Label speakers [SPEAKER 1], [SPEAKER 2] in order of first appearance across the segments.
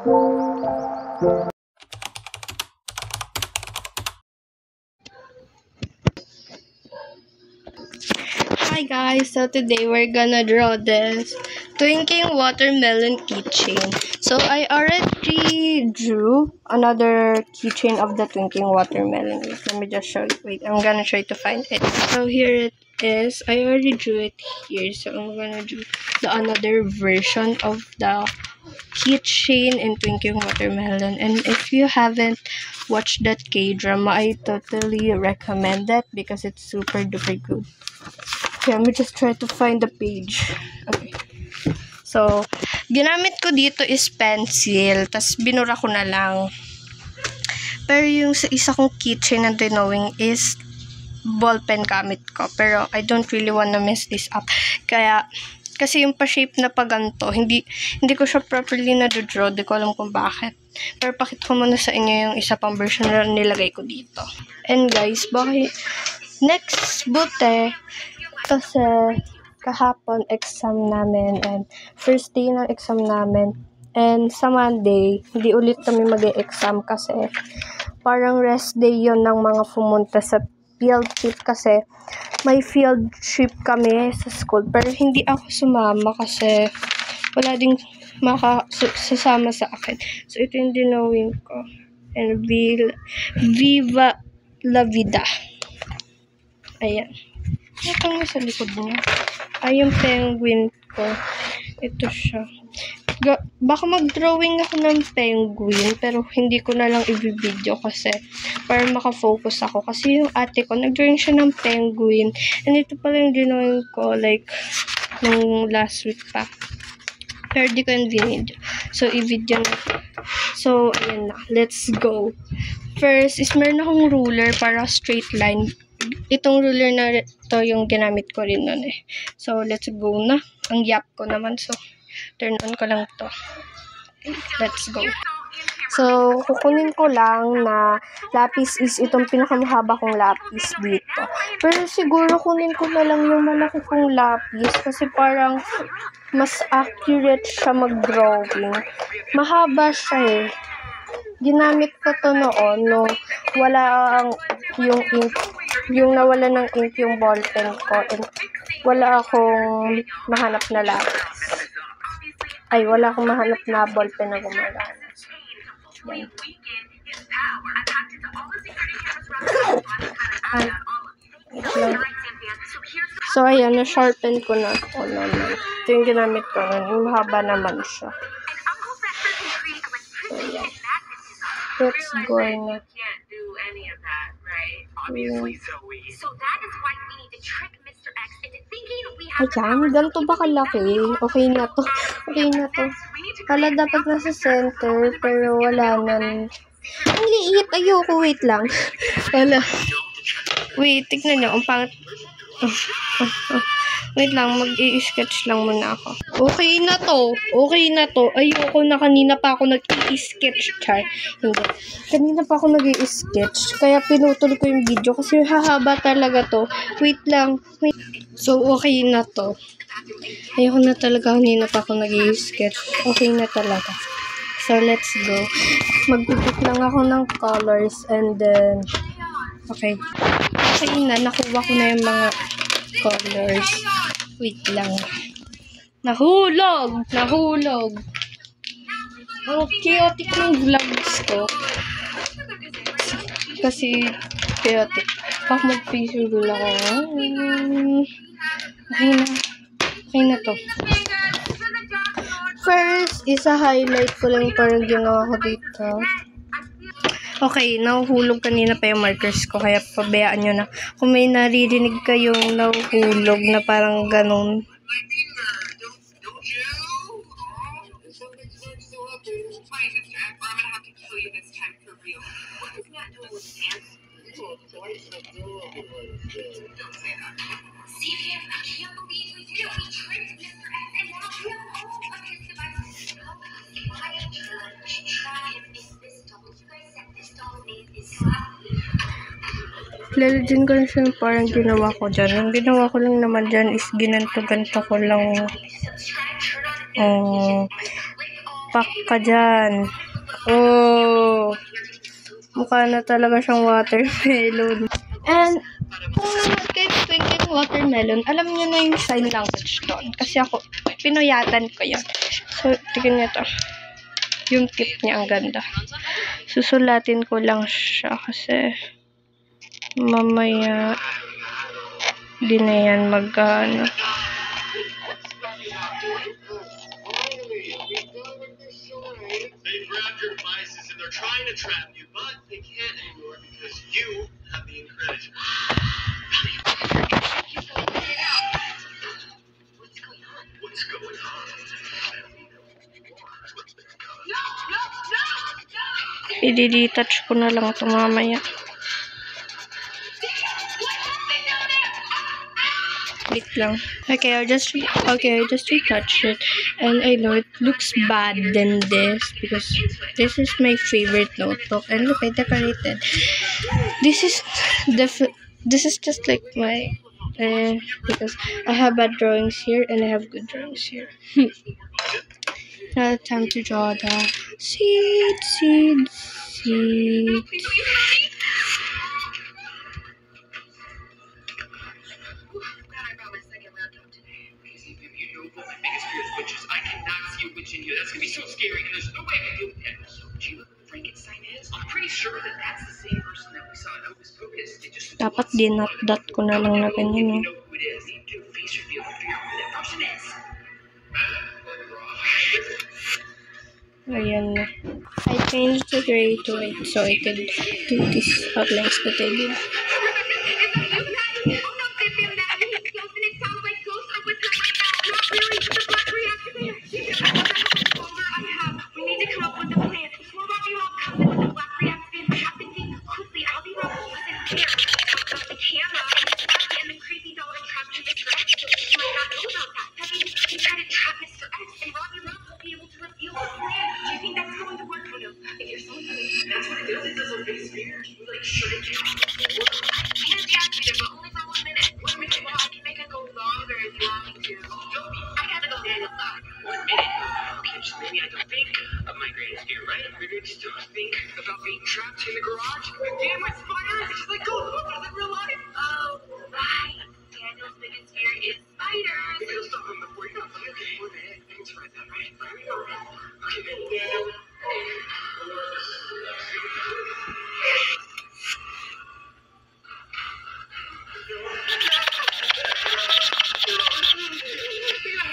[SPEAKER 1] Hi guys, so today we're gonna draw this twinkling watermelon keychain. So I already drew another keychain of the twinkling watermelon. Wait, let me just show you. Wait, I'm gonna try to find it. So here it is. I already drew it here. So I'm gonna do another version of the keychain in twinkling watermelon. And if you haven't watched that K-drama, I totally recommend that because it's super duper good. Okay, let me just try to find the page. Okay. So, ginamit ko dito is pencil. Tapos, binura ko na lang. Pero yung sa isa kong keychain na drawing is ballpen gamit ko. Pero, I don't really wanna mess this up. Kaya, kasi yung pa-shape na pa ganito, hindi ko siya properly na-draw. Di ko alam kung bakit. Pero, pakita ko muna sa inyo yung isa pang version na nilagay ko dito. And guys, bakit next buti, kasi kahapon exam namin and first day ng exam namin and sa Monday hindi ulit kami mag-e-exam kasi parang rest day yon ng mga pumunta sa field trip kasi may field trip kami sa school pero hindi ako sumama kasi wala ding sasama sa akin. So ito yung dinawin ko and Viva la Vida. Ayan. Ito nga sa likod niya. Ay, yung penguin ko. Ito siya. Baka mag-drawing ako ng penguin, pero hindi ko na lang i-video kasi para makafocus ako. Kasi yung ate ko, nag-drawing siya ng penguin. And ito pala yung drawing ko, like, nung last week pa. Pero di ko yung video. So, i-video na. So, ayan na. Let's go. First, is meron akong ruler para straight line. Itong ruler na ito yung ginamit ko rin nun eh. So, let's go na. Ang yap ko naman. So, turn on ko lang to. Let's go. So, kukunin ko lang na lapis is itong pinakamahaba kong lapis dito. Pero siguro kunin ko na lang yung malaki kong lapis kasi parang mas accurate siya mag-drawing. Mahaba siya eh. Ginamit ko to noon nung wala yung ink, yung nawala ng ink yung ballpen ko and wala akong mahanap na lapis. Ay, wala akong mahanap na ballpen na gumagana. Yan. Ay. So, ayan, na-sharpen ko na ito naman. Ito yung ginamit ko nun. Yung mahaba naman siya. So, ayan. Let's go na. Ayan, ganito ba kalaki? Okay na to. Okay na to. Kala dapat nasa center, pero wala na. Ang liit. Ayoko, wait lang. Wala. Wait, tignan nyo. Ang pangit. Wait lang, mag-i-sketch lang muna ako. Okay na to. Okay na to. Ayoko na, kanina pa ako nag-i-sketch. Char. Hindi. Kanina pa ako nag-i-sketch. Kaya pinutol ko yung video kasi hahaba talaga to. Wait lang. Wait. So, okay na to. Ayoko na talaga, kanina pa ako nag-i-sketch. Okay na talaga. So, let's go. Magpipit lang ako ng colors and then, okay. Okay na, nakuha ko na yung mga colors. Wait lang. Nahulog! Nahulog! Ang chaotic ng vlogs ko. Kasi, chaotic. Baka mag-facial ako. Okay na. Okay na to. First, isa-highlight ko lang parang ginawa ko dito. Okay, nahuhulog kanina pa yung markers ko, kaya pabayaan nyo na. Kung may naririnig kayong nahuhulog na parang ganun. Lalagyan ko lang siya parang ginawa ko dyan. Yung ginawa ko lang naman dyan is ginanto-ganto ko lang Palpak ka dyan. Oh, mukha na talaga siyang watermelon. And kung naman kayo thinking watermelon, alam niyo na yung sign language doon. Kasi ako, pinuyatan ko yan. So, tignan niyo to. Yung tip niya, ang ganda. Susulatin ko lang siya kasi mamaya di na yan mag-ano.
[SPEAKER 2] They grabbed your devices and they're trying to trap you, but they can't anymore because you have the Incredible. What's going on?
[SPEAKER 1] I-detach ko na lang ito mamaya. Wait lang. Okay, I just retouched it, and I know it looks bad than this because this is my favorite notebook. And look, I decorated. This is just like my because I have bad drawings here and I have good drawings here. Now time to draw the seeds.
[SPEAKER 2] I cannot see a witch in here. That's gonna be so scary. There's no way I can deal with that. So, do you know who Frankenstein is? I'm pretty sure that that's the same person that we saw in Hocus Pocus. They just
[SPEAKER 1] Dapat dinat-dot ko na lang na ganyan.
[SPEAKER 2] you know who it is. You do a face reveal to figure out who that person is.
[SPEAKER 1] Ayan na. I changed the gray to white so I could do these outlines that I did.
[SPEAKER 2] Trapped in the garage? Damn, with spiders! It's just like Ghostbusters in real life! Oh, right. Daniel's biggest fear is spiders. We gotta stop him before he got fired. Okay, wait a minute. I can try that, right? Okay, Daniel.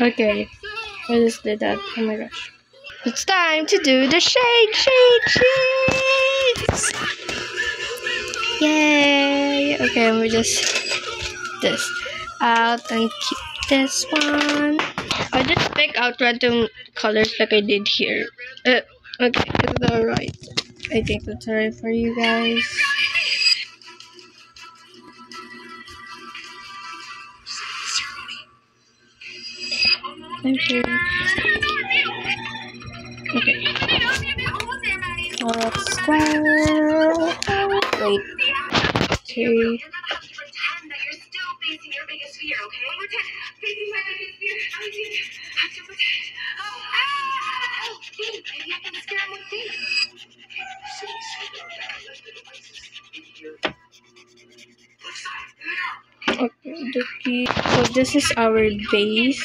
[SPEAKER 1] Okay, I just did that. Oh my gosh. It's time to do the shades! Yay! Okay, we just this out and keep this one. I just pick out random colors like I did here. Okay, is that alright? I think that's alright for you guys. Okay. Wait. Okay. Okay, so this is our base.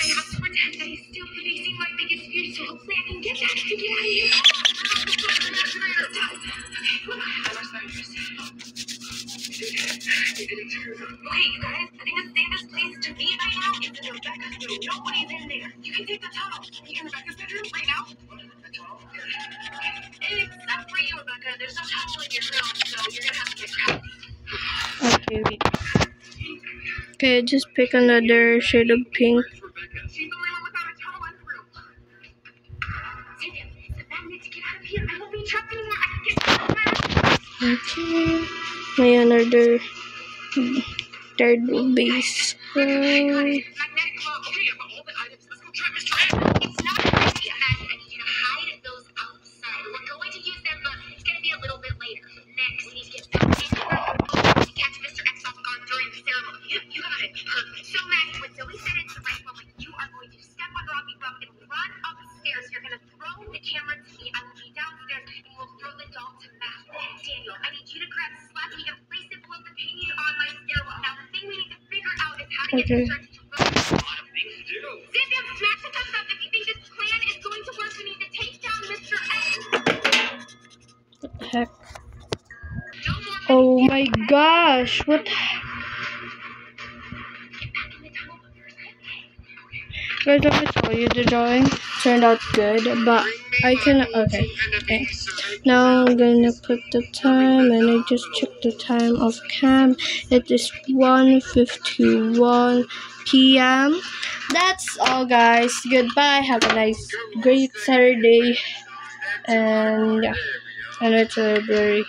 [SPEAKER 2] Okay, you guys, I think the safest place to be right now is in Rebecca's room. Nobody's in there. You can take the tunnel. You in Rebecca's bedroom right now? Except for you, Rebecca. There's no tunnel in your room, so you're gonna have to get crafty.
[SPEAKER 1] Okay, wait. Okay, just pick another shade of pink.
[SPEAKER 2] She's the only one without a tunnel in the room. Cynthia, it's a magnet to get out of here. I won't be trapped anymore. I can get out.
[SPEAKER 1] Okay, may another third base.
[SPEAKER 2] Magnetic glow. Okay, I've got all the items. Let's go trap Mr. M. It's not going to be a magnet. I need you to hide those outside. We're going to use them, but it's going to be a little bit later. Next, we need to get back into the room to catch Mr. X off guard during the ceremony. You got it. Perfect. So, Max, when Zoe said it's the right moment, you are going to step on Robbie Rump and run upstairs. You're going to throw the camera me. I will be downstairs and we'll throw the doll to Matt. Daniel, I need you to grab Slappy and place it below the painting on my stairwell. Now, the thing we need to figure out is how to get
[SPEAKER 1] Okay.
[SPEAKER 2] this church to roll. A lot of things to do. Zip him, smash the thumbs up if you think this plan is going to work. We need to take down Mr. X.
[SPEAKER 1] What the heck?
[SPEAKER 2] No more
[SPEAKER 1] Oh my gosh! What? Guys, let me tell you, the drawing turned out good, but I can. Okay. Now I'm gonna put the time, and I just checked the time of cam. It is 1:51 p.m. That's all, guys. Goodbye. Have a nice, great Saturday, and yeah, and it's a very